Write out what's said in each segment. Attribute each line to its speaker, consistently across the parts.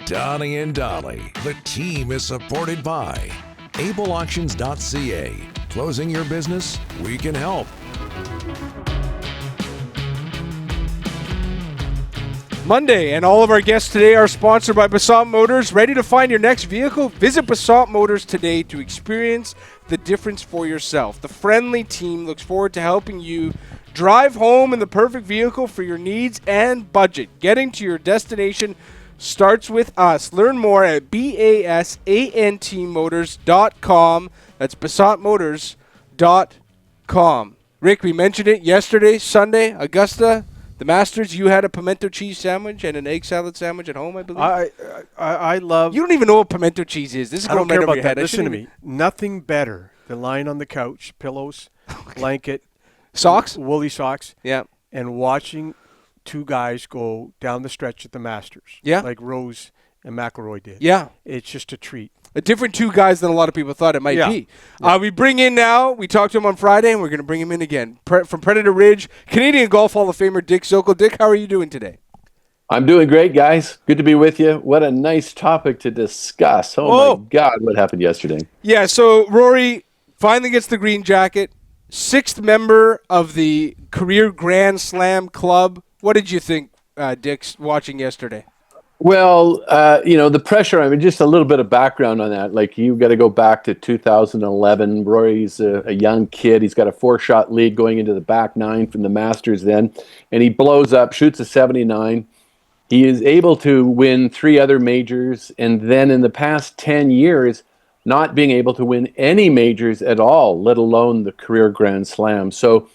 Speaker 1: Donnie and Dolly. The team is supported by ableauctions.ca. Closing your business? We can help.
Speaker 2: Monday, and all of our guests today are sponsored by Basant Motors. Ready to find your next vehicle? Visit Basant Motors today to experience the difference for yourself. The friendly team looks forward to helping you drive home in the perfect vehicle for your needs and budget. Getting to your destination starts with us. Learn more at basantmotors.com. That's basantmotors.com. Rick, we mentioned it yesterday, Sunday, Augusta, the Masters. You had a pimento cheese sandwich and an egg salad sandwich at home, I believe.
Speaker 3: I love.
Speaker 2: You don't even know what pimento cheese is. This is
Speaker 3: I don't
Speaker 2: going
Speaker 3: care
Speaker 2: right over
Speaker 3: about
Speaker 2: your
Speaker 3: that.
Speaker 2: head.
Speaker 3: Listen to me. Nothing better than lying on the couch, pillows, blanket,
Speaker 2: Socks?
Speaker 3: woolly socks,
Speaker 2: Yeah.
Speaker 3: and watching two guys go down the stretch at the Masters.
Speaker 2: Yeah.
Speaker 3: Like Rose and McIlroy did.
Speaker 2: Yeah.
Speaker 3: It's just a treat.
Speaker 2: A different two guys than a lot of people thought it might be.
Speaker 3: Yeah.
Speaker 2: We bring in now, we talked to him on Friday, and we're going to bring him in again. From Predator Ridge, Canadian Golf Hall of Famer Dick Zokol. Dick, how are you doing today?
Speaker 4: I'm doing great, guys. Good to be with you. What a nice topic to discuss. Oh, my God, what happened yesterday?
Speaker 2: Yeah, so Rory finally gets the green jacket, sixth member of the Career Grand Slam Club. What did you think, Dick, watching yesterday?
Speaker 4: Well, the pressure, I mean, just a little bit of background on that. Like, you got to go back to 2011. Rory's a young kid. He's got a 4-shot lead going into the back nine from the Masters then, and he blows up, shoots a 79. He is able to win 3 other majors, and then in the past 10 years, not being able to win any majors at all, let alone the Career Grand Slam. So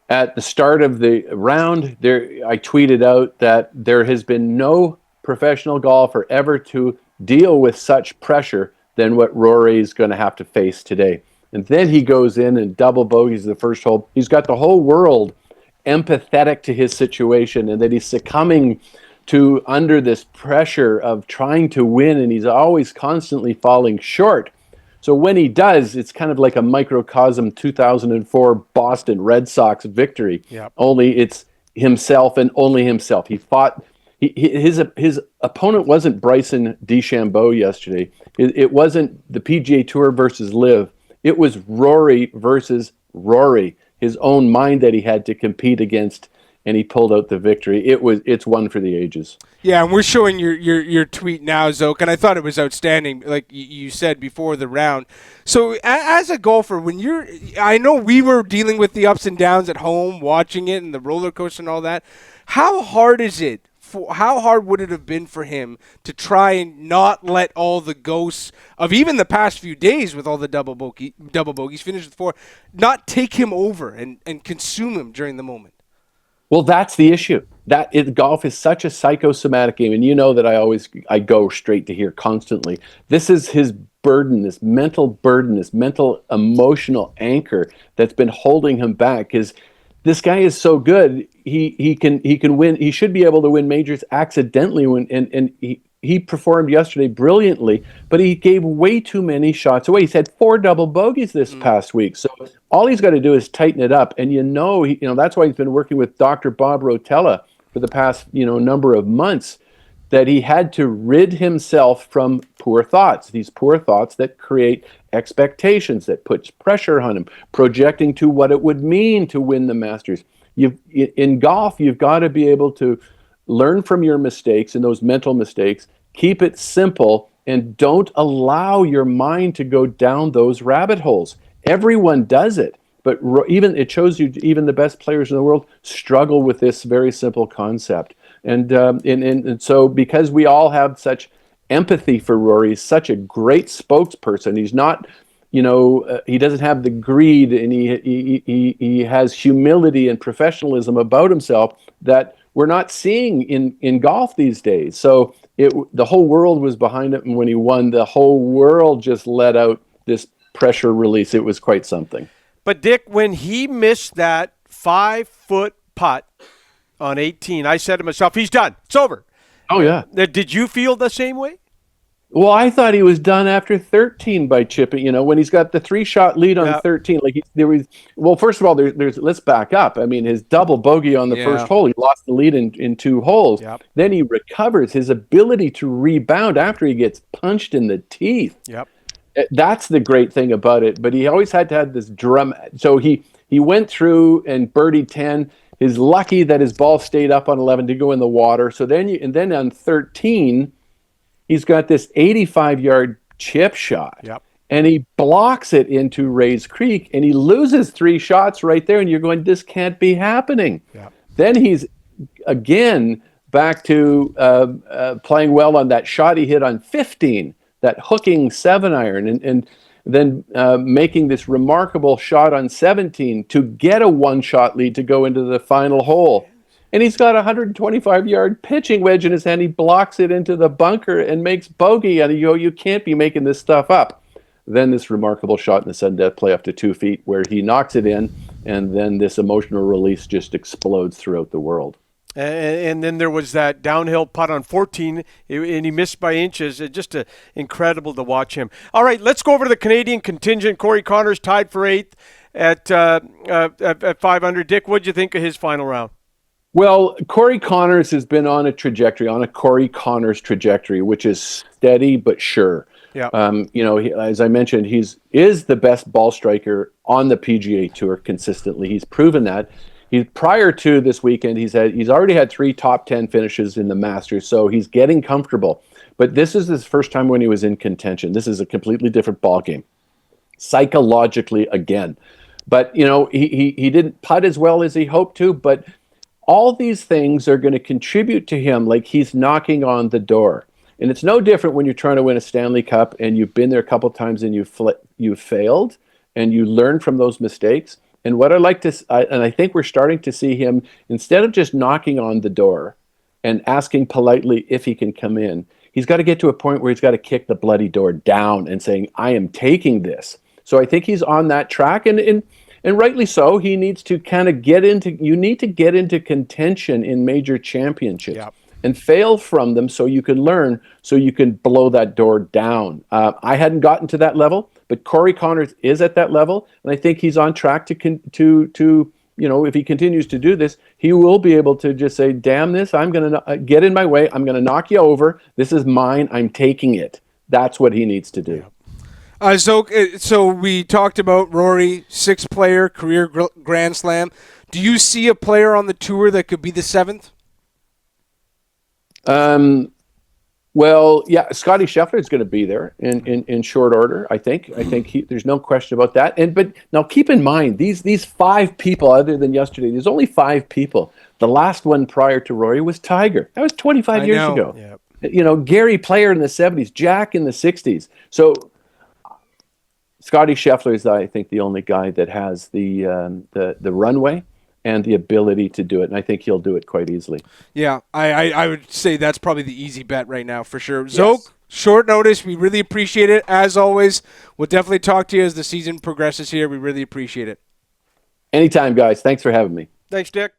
Speaker 4: at the start of the round, I tweeted out that there has been no professional golfer ever to deal with such pressure than what Rory is going to have to face today. And then he goes in and double bogeys the first hole. He's got the whole world empathetic to his situation, and that he's succumbing to under this pressure of trying to win, and he's always constantly falling short. So when he does, it's kind of like a microcosm 2004 Boston Red Sox victory.
Speaker 3: Yep.
Speaker 4: Only it's himself and only himself. He fought. His opponent wasn't Bryson DeChambeau yesterday. It wasn't the PGA Tour versus Liv. It was Rory versus Rory, his own mind that he had to compete against, and he pulled out the victory. It's one for the ages.
Speaker 2: Yeah, and we're showing your tweet now, Zoke, and I thought it was outstanding, like you said before the round. So as a golfer, I know we were dealing with the ups and downs at home, watching it and the roller coaster and all that. How hard is it? How hard would it have been for him to try and not let all the ghosts of even the past few days with all the double bogeys, finished with 4, not take him over and consume him during the moment?
Speaker 4: Well, that's the issue. Golf is such a psychosomatic game, and you know that I go straight to here constantly. This is his burden, this mental emotional anchor that's been holding him back. Because this guy is so good, he can win. He should be able to win majors accidentally and he performed yesterday brilliantly, but he gave way too many shots away. He's had 4 double bogeys this past week. So all he's got to do is tighten it up. And that's why he's been working with Dr. Bob Rotella for the past, number of months, that he had to rid himself from poor thoughts, these poor thoughts that create expectations, that puts pressure on him, projecting to what it would mean to win the Masters. In golf, you've got to be able to learn from your mistakes and those mental mistakes, keep it simple, and don't allow your mind to go down those rabbit holes. Everyone does it, but it shows you even the best players in the world struggle with this very simple concept. And so because we all have such empathy for Rory, he's such a great spokesperson. He's not, he doesn't have the greed, and he has humility and professionalism about himself that we're not seeing in golf these days. So the whole world was behind it, and when he won, the whole world just let out this pressure release. It was quite something.
Speaker 3: But Dick, when he missed that 5-foot putt on 18, I said to myself, he's done. It's over.
Speaker 4: Oh, yeah.
Speaker 3: Did you feel the same way?
Speaker 4: Well, I thought he was done after 13 by chipping. When he's got the 3-shot lead on
Speaker 3: Yeah.
Speaker 4: 13, there was. Well, first of all, there's. Let's back up. I mean, his double bogey on the first hole, he lost the lead in 2 holes.
Speaker 3: Yep.
Speaker 4: Then he recovers. His ability to rebound after he gets punched in the teeth.
Speaker 3: Yep.
Speaker 4: That's the great thing about it. But he always had to have this drum. So he went through and birdied 10. He's lucky that his ball stayed up on 11 to go in the water. So then on 13. He's got this 85-yard chip shot,
Speaker 3: Yep.
Speaker 4: and he blocks it into Rays Creek, and he loses 3 shots right there, and you're going, this can't be happening.
Speaker 3: Yep.
Speaker 4: Then he's, again, back to playing well on that shot he hit on 15, that hooking 7-iron, and then making this remarkable shot on 17 to get a 1-shot lead to go into the final hole. And he's got a 125-yard pitching wedge in his hand. He blocks it into the bunker and makes bogey. And you can't be making this stuff up. Then this remarkable shot in the sudden death play up to 2 feet where he knocks it in, and then this emotional release just explodes throughout the world.
Speaker 3: And then there was that downhill putt on 14, and he missed by inches. It's just incredible to watch him. All right, let's go over to the Canadian contingent. Corey Connors tied for 8th at 500. Dick, what did you think of his final round?
Speaker 4: Well, Corey Connors has been on a Corey Connors trajectory, which is steady but sure.
Speaker 3: Yeah.
Speaker 4: As I mentioned, is the best ball striker on the PGA Tour consistently. He's proven that. Prior to this weekend, he's already had 3 top 10 finishes in the Masters, so he's getting comfortable. But this is his first time when he was in contention. This is a completely different ball game, psychologically again. But he didn't putt as well as he hoped to, but all these things are going to contribute to him like he's knocking on the door. And it's no different when you're trying to win a Stanley Cup and you've been there a couple times and you've failed and you learn from those mistakes. And what I think we're starting to see him, instead of just knocking on the door and asking politely if he can come in, he's got to get to a point where he's got to kick the bloody door down and saying, I am taking this. So I think he's on that track, and rightly so. He needs to kind of get into contention in major championships.
Speaker 3: Yep.
Speaker 4: And fail from them so you can learn, so you can blow that door down. I hadn't gotten to that level, but Corey Connors is at that level, and I think he's on track to if he continues to do this, he will be able to just say, damn this, I'm going to get in my way, I'm going to knock you over, this is mine, I'm taking it. That's what he needs to do.
Speaker 2: So we talked about Rory, 6th player, career Grand Slam. Do you see a player on the tour that could be the 7th?
Speaker 4: Well, yeah, Scotty Scheffler is going to be there in short order. I think there's no question about that. But now keep in mind these 5 people, other than yesterday, there's only 5 people. The last one prior to Rory was Tiger. That was 25 years ago.
Speaker 3: Yep.
Speaker 4: Gary Player in the 70s, Jack in the 60s. So Scotty Scheffler is, I think, the only guy that has the runway and the ability to do it, and I think he'll do it quite easily.
Speaker 2: Yeah, I would say that's probably the easy bet right now for sure. Zoke, short notice, we really appreciate it. As always, we'll definitely talk to you as the season progresses here. We really appreciate it.
Speaker 4: Anytime, guys. Thanks for having me.
Speaker 3: Thanks, Dick.